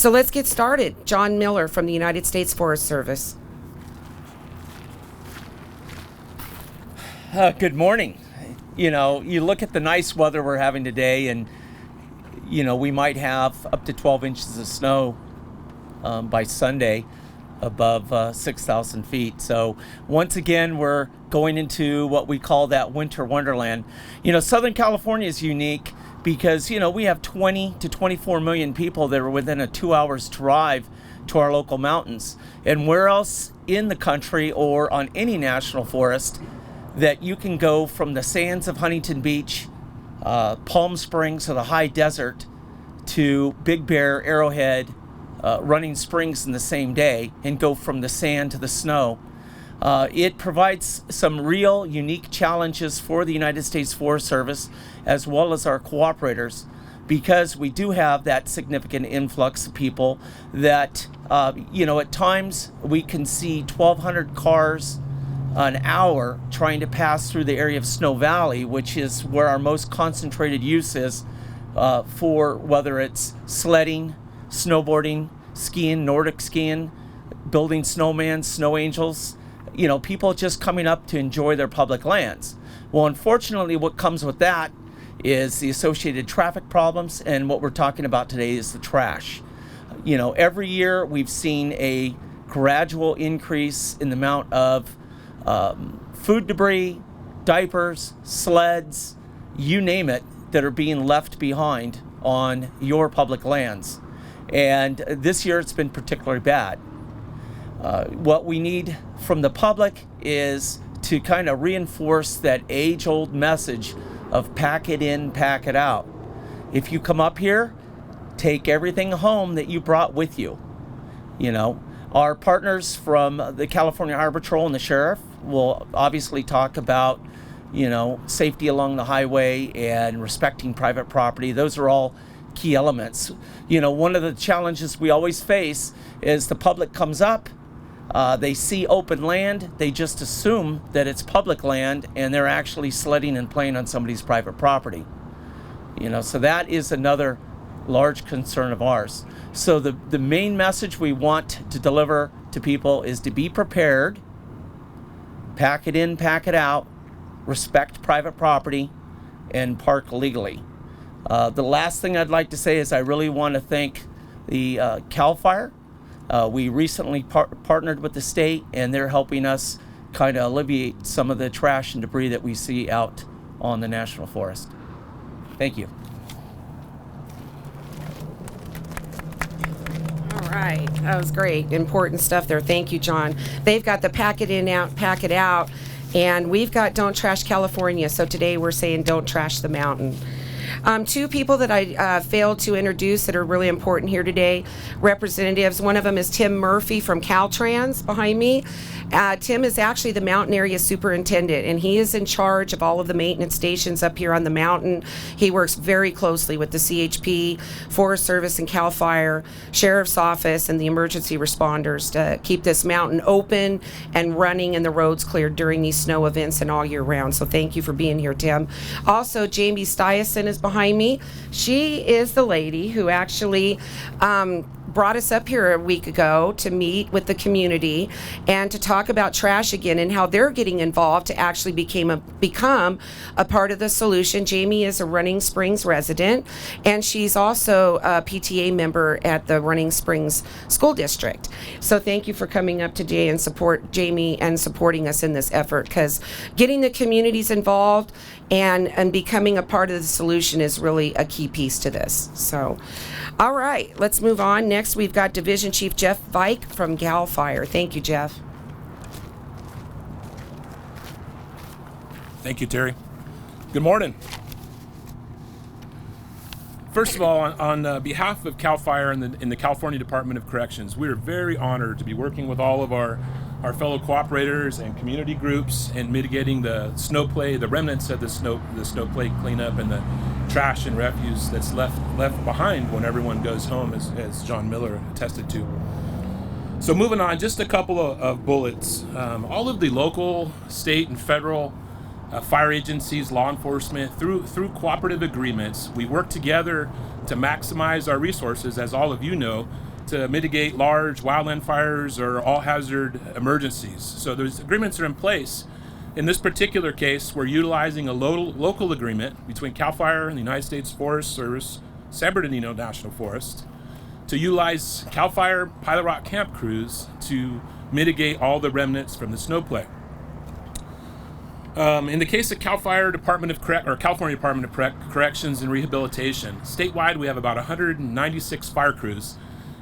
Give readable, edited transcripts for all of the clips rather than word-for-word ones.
So let's get started. John Miller from the United States Forest Service. Good morning. You look at the nice weather we're having today, and we might have up to 12 inches of snow by Sunday above 6,000 feet. So once again, we're going into what we call that winter wonderland. Southern California is unique because, we have 20 to 24 million people that are within a 2 hours drive to our local mountains. And where else in the country or on any national forest that you can go from the sands of Huntington Beach, Palm Springs, or the high desert to Big Bear, Arrowhead, Running Springs in the same day, and go from the sand to the snow. It provides some real unique challenges for the United States Forest Service as well as our cooperators, because we do have that significant influx of people that, at times we can see 1,200 cars an hour trying to pass through the area of Snow Valley, which is where our most concentrated use is for whether it's sledding, snowboarding, skiing, Nordic skiing, building snowmen, snow angels, people just coming up to enjoy their public lands. Well, unfortunately, what comes with that is the associated traffic problems, and what we're talking about today is the trash. Every year we've seen a gradual increase in the amount of food debris, diapers, sleds, you name it, that are being left behind on your public lands. And this year it's been particularly bad. What we need from the public is to kind of reinforce that age-old message of pack it in, pack it out. If you come up here, take everything home that you brought with you. Our partners from the California Highway Patrol and the sheriff will obviously talk about, safety along the highway and respecting private property. Those are all key elements. One of the challenges we always face is the public comes up, they see open land, they just assume that it's public land, and they're actually sledding and playing on somebody's private property. So that is another large concern of ours. So the main message we want to deliver to people is to be prepared, pack it in, pack it out, respect private property, and park legally. The last thing I'd like to say is I really want to thank the CAL FIRE. We recently partnered with the state, and they're helping us kind of alleviate some of the trash and debris that we see out on the national forest. Thank you. All right, that was great. Important stuff there. Thank you, John. They've got the pack it in, out, pack it out, and we've got Don't Trash California. So today we're saying don't trash the mountain. Two people that I failed to introduce that are really important here today, representatives. One of them is Tim Murphy from Caltrans behind me. Tim is actually the mountain area superintendent, and he is in charge of all of the maintenance stations up here on the mountain. He works very closely with the CHP, Forest Service, and CAL FIRE, Sheriff's Office, and the emergency responders to keep this mountain open and running and the roads cleared during these snow events and all year round. So thank you for being here, Tim. Also, Jamie Stiason is behind me. She is the lady who actually brought us up here a week ago to meet with the community and to talk about trash again and how they're getting involved to actually become a part of the solution. Jamie is a Running Springs resident, and she's also a PTA member at the Running Springs School District. So thank you for coming up today and support Jamie and supporting us in this effort, because getting the communities involved and becoming a part of the solution is really a key piece to this. So, all right, let's move on. Next, we've got Division Chief Jeff Vike from CAL FIRE. Thank you, Jeff. Thank you, Terry. Good morning. First of all, on behalf of CAL FIRE and the California Department of Corrections, we are very honored to be working with all of our fellow cooperators and community groups in mitigating the remnants of the snow play cleanup and the trash and refuse that's left behind when everyone goes home, as John Miller attested to. So moving on, just a couple of bullets. All of the local, state, and federal fire agencies, law enforcement, through cooperative agreements, we work together to maximize our resources, as all of you know, to mitigate large wildland fires or all hazard emergencies. So those agreements are in place. In this particular case, we're utilizing a local agreement between CAL FIRE and the United States Forest Service, San Bernardino National Forest, to utilize CAL FIRE Pilot Rock camp crews to mitigate all the remnants from the snowplay. In the case of CAL FIRE California Department of Corrections and Rehabilitation, statewide we have about 196 fire crews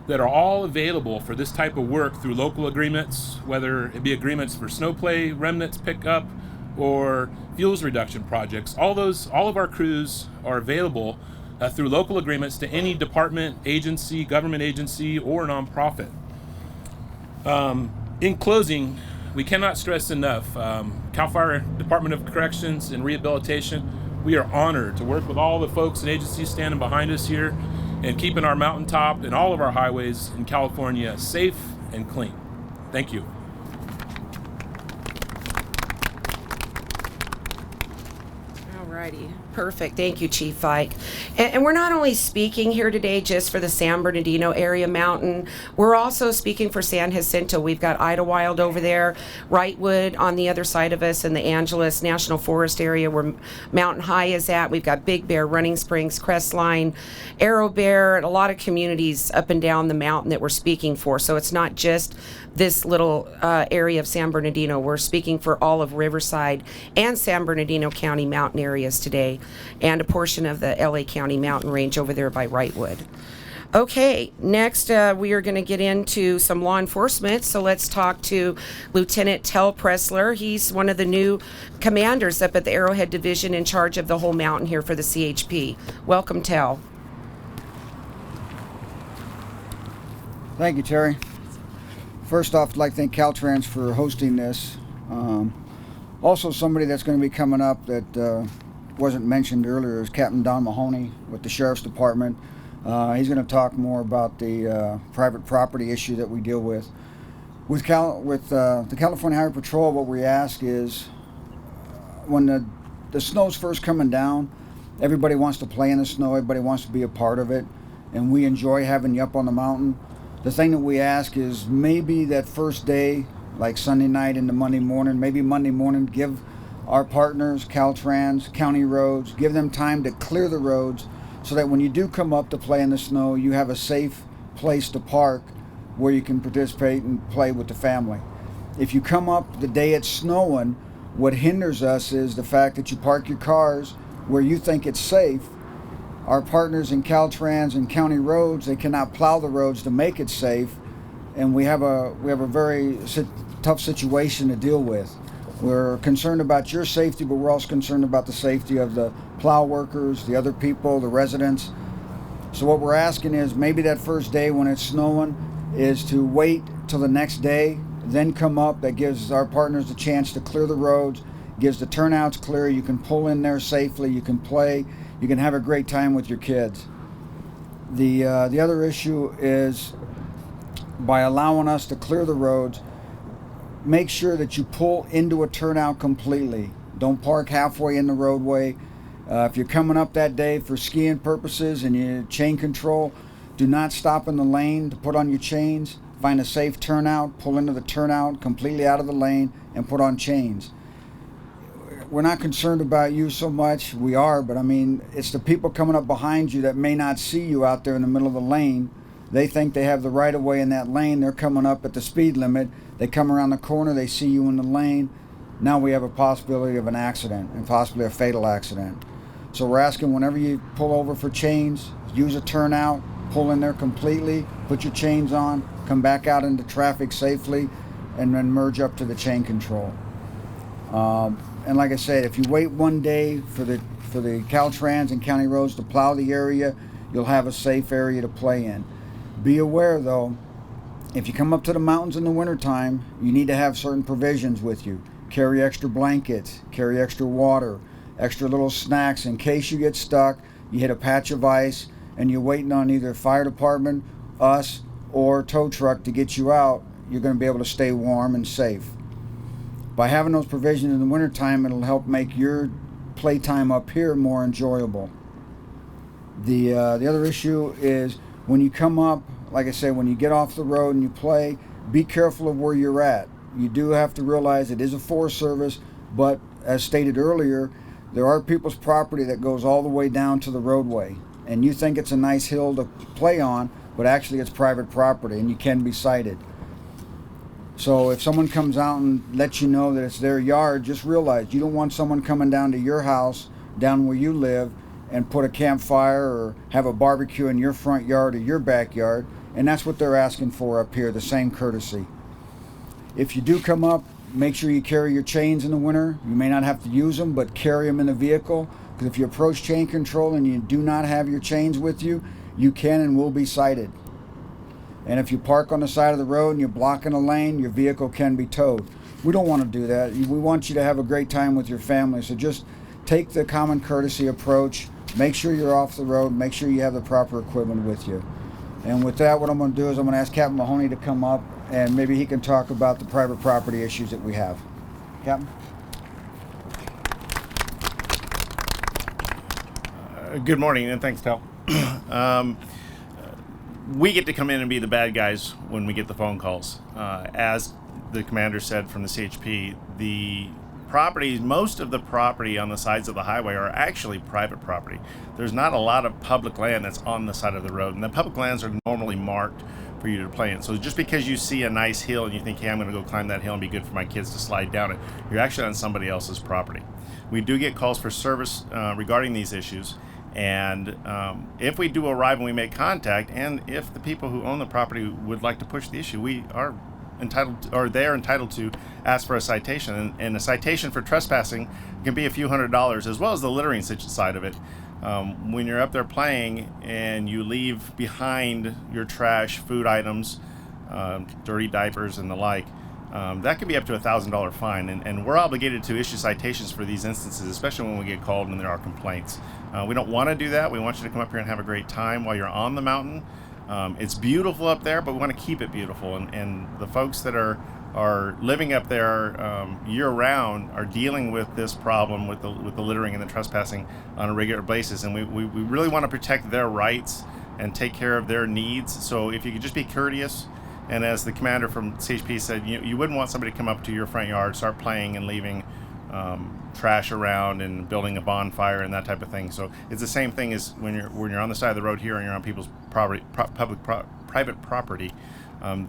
that are all available for this type of work through local agreements, whether it be agreements for snowplay remnants pickup or fuels reduction projects. All of our crews are available through local agreements to any department, agency, government agency, or nonprofit. In closing, we cannot stress enough, CAL FIRE Department of Corrections and Rehabilitation, we are honored to work with all the folks and agencies standing behind us here and keeping our mountaintop and all of our highways in California safe and clean. Thank you. Alrighty, perfect. Thank you, Chief Fike. And we're not only speaking here today just for the San Bernardino area mountain, we're also speaking for San Jacinto. We've got Idlewild over there, Wrightwood on the other side of us in the Angeles National Forest area where Mountain High is at. We've got Big Bear, Running Springs, Crestline, Arrow Bear, and a lot of communities up and down the mountain that we're speaking for. So it's not just this little area of San Bernardino. We're speaking for all of Riverside and San Bernardino County mountain areas today, and a portion of the LA County mountain range over there by Wrightwood. Okay, next we are going to get into some law enforcement, so let's talk to Lieutenant Tel Pressler. He's one of the new commanders up at the Arrowhead Division in charge of the whole mountain here for the CHP. Welcome, Tel. Thank you, Terry. First off, I'd like to thank Caltrans for hosting this. Also, somebody that's going to be coming up that wasn't mentioned earlier is Captain Don Mahoney with the Sheriff's Department. He's going to talk more about the private property issue that we deal with. With the California Highway Patrol, what we ask is when the snow's first coming down, everybody wants to play in the snow, everybody wants to be a part of it, and we enjoy having you up on the mountain. The thing that we ask is maybe that first day, like Sunday night into Monday morning, maybe Monday morning, give our partners, Caltrans, county roads, give them time to clear the roads so that when you do come up to play in the snow, you have a safe place to park where you can participate and play with the family. If you come up the day it's snowing, what hinders us is the fact that you park your cars where you think it's safe. Our partners in Caltrans and county roads, they cannot plow the roads to make it safe, and we have a very tough situation to deal with. We're concerned about your safety, but we're also concerned about the safety of the plow workers, the other people, the residents. So what we're asking is maybe that first day when it's snowing is to wait till the next day, then come up. That gives our partners a chance to clear the roads, gives the turnouts clear. You can pull in there safely, you can play, you can have a great time with your kids. The other issue is by allowing us to clear the roads, make sure that you pull into a turnout completely. Don't park halfway in the roadway. If you're coming up that day for skiing purposes and you chain control, do not stop in the lane to put on your chains. Find a safe turnout, pull into the turnout completely out of the lane, and put on chains. We're not concerned about you so much. We are, but I mean, it's the people coming up behind you that may not see you out there in the middle of the lane. They think they have the right of way in that lane. They're coming up at the speed limit. They come around the corner, they see you in the lane. Now we have a possibility of an accident, and possibly a fatal accident. So we're asking whenever you pull over for chains, use a turnout, pull in there completely, put your chains on, come back out into traffic safely, and then merge up to the chain control. And like I said, if you wait one day for the Caltrans and county roads to plow the area, you'll have a safe area to play in. Be aware though, if you come up to the mountains in the wintertime, you need to have certain provisions with you. Carry extra blankets, carry extra water, extra little snacks in case you get stuck, you hit a patch of ice, and you're waiting on either fire department, us, or tow truck to get you out. You're going to be able to stay warm and safe. By having those provisions in the wintertime, it'll help make your playtime up here more enjoyable. The other issue is when you come up, like I said, when you get off the road and you play, be careful of where you're at. You do have to realize it is a Forest Service, but as stated earlier, there are people's property that goes all the way down to the roadway. And you think it's a nice hill to play on, but actually it's private property and you can be cited. So if someone comes out and lets you know that it's their yard, just realize you don't want someone coming down to your house, down where you live, and put a campfire or have a barbecue in your front yard or your backyard. And that's what they're asking for up here, the same courtesy. If you do come up, make sure you carry your chains in the winter. You may not have to use them, but carry them in the vehicle. Because if you approach chain control and you do not have your chains with you, you can and will be cited. And if you park on the side of the road and you're blocking a lane, your vehicle can be towed. We don't want to do that. We want you to have a great time with your family. So just take the common courtesy approach. Make sure you're off the road. Make sure you have the proper equipment with you. And with that, what I'm going to do is I'm going to ask Captain Mahoney to come up and maybe he can talk about the private property issues that we have. Captain? Good morning, and thanks, Tel. We get to come in and be the bad guys when we get the phone calls. As the commander said from the CHP, the properties, most of the property on the sides of the highway are actually private property. There's not a lot of public land that's on the side of the road, and the public lands are normally marked for you to play in. So just because you see a nice hill and you think, hey, I'm going to go climb that hill and be good for my kids to slide down it, you're actually on somebody else's property. We do get calls for service regarding these issues. And if we do arrive and we make contact, and if the people who own the property would like to push the issue, we are entitled to, or they're entitled to ask for a citation. And a citation for trespassing can be a few $100s, as well as the littering side of it. When you're up there playing and you leave behind your trash, food items, dirty diapers and the like, that could be up to $1,000 fine, and we're obligated to issue citations for these instances, especially when we get called and there are complaints. We don't want to do that. We want you to come up here and have a great time while you're on the mountain. It's beautiful up there, but we want to keep it beautiful, and the folks that are living up there year-round are dealing with this problem with the littering and the trespassing on a regular basis, and we really want to protect their rights and take care of their needs. So if you could just be courteous. And as the commander from CHP said, you wouldn't want somebody to come up to your front yard, start playing and leaving trash around and building a bonfire and that type of thing. So it's the same thing as when you're on the side of the road here and you're on people's private property.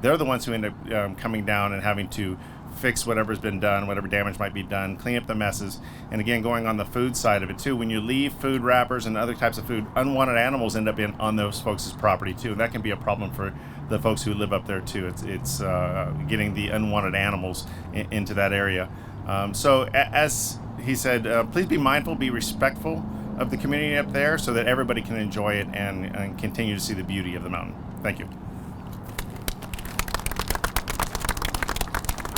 They're the ones who end up coming down and having to fix whatever's been done, whatever damage might be done, clean up the messes. And again, going on the food side of it too, when you leave food wrappers and other types of food, unwanted animals end up on those folks' property too. And that can be a problem for the folks who live up there too. It's getting the unwanted animals into that area. So as he said, please be mindful, be respectful of the community up there so that everybody can enjoy it and continue to see the beauty of the mountain. Thank you.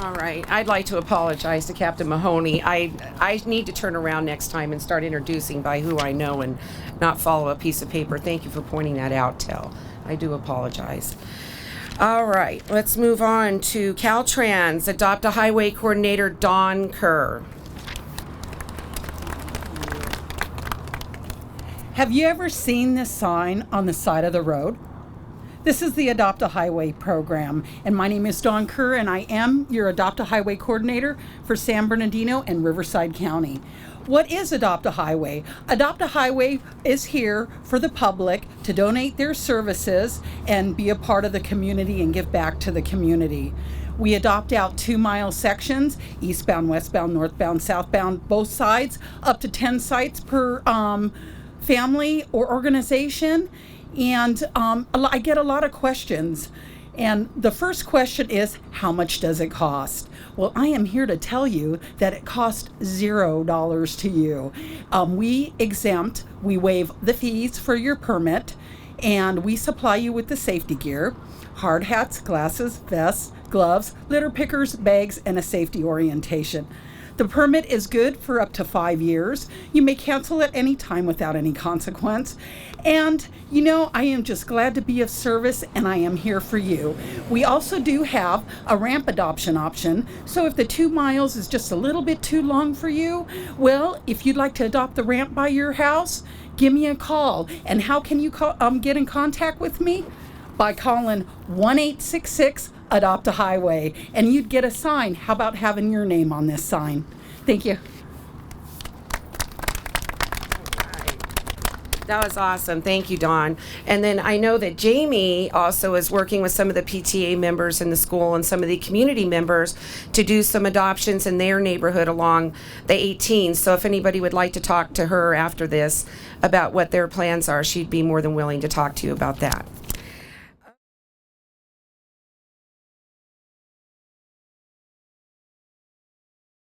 All right. I'd like to apologize to Captain Mahoney. I need to turn around next time and start introducing by who I know and not follow a piece of paper. Thank you for pointing that out, Tel. I do apologize. All right. Let's move on to Caltrans. Adopt a Highway Coordinator, Don Kerr. Have you ever seen this sign on the side of the road? This is the Adopt a Highway program, and my name is Dawn Kerr, and I am your Adopt a Highway coordinator for San Bernardino and Riverside County. What is Adopt a Highway? Adopt a Highway is here for the public to donate their services and be a part of the community and give back to the community. We adopt out 2-mile sections, eastbound, westbound, northbound, southbound, both sides, up to 10 sites per family or organization. And I get a lot of questions. And the first question is, how much does it cost? Well, I am here to tell you that it costs $0 to you. We waive the fees for your permit, and we supply you with the safety gear, hard hats, glasses, vests, gloves, litter pickers, bags, and a safety orientation. The permit is good for up to 5 years. You may cancel at any time without any consequence. And, I am just glad to be of service, and I am here for you. We also do have a ramp adoption option. So if the 2 miles is just a little bit too long for you, well, if you'd like to adopt the ramp by your house, give me a call. And how can you get in contact with me? by calling 1-866 Adopt a Highway, and you'd get a sign. How about having your name on this sign? Thank you. That was awesome. Thank you, Dawn. And then I know that Jamie also is working with some of the PTA members in the school and some of the community members to do some adoptions in their neighborhood along the 18. So if anybody would like to talk to her after this about what their plans are, she'd be more than willing to talk to you about that.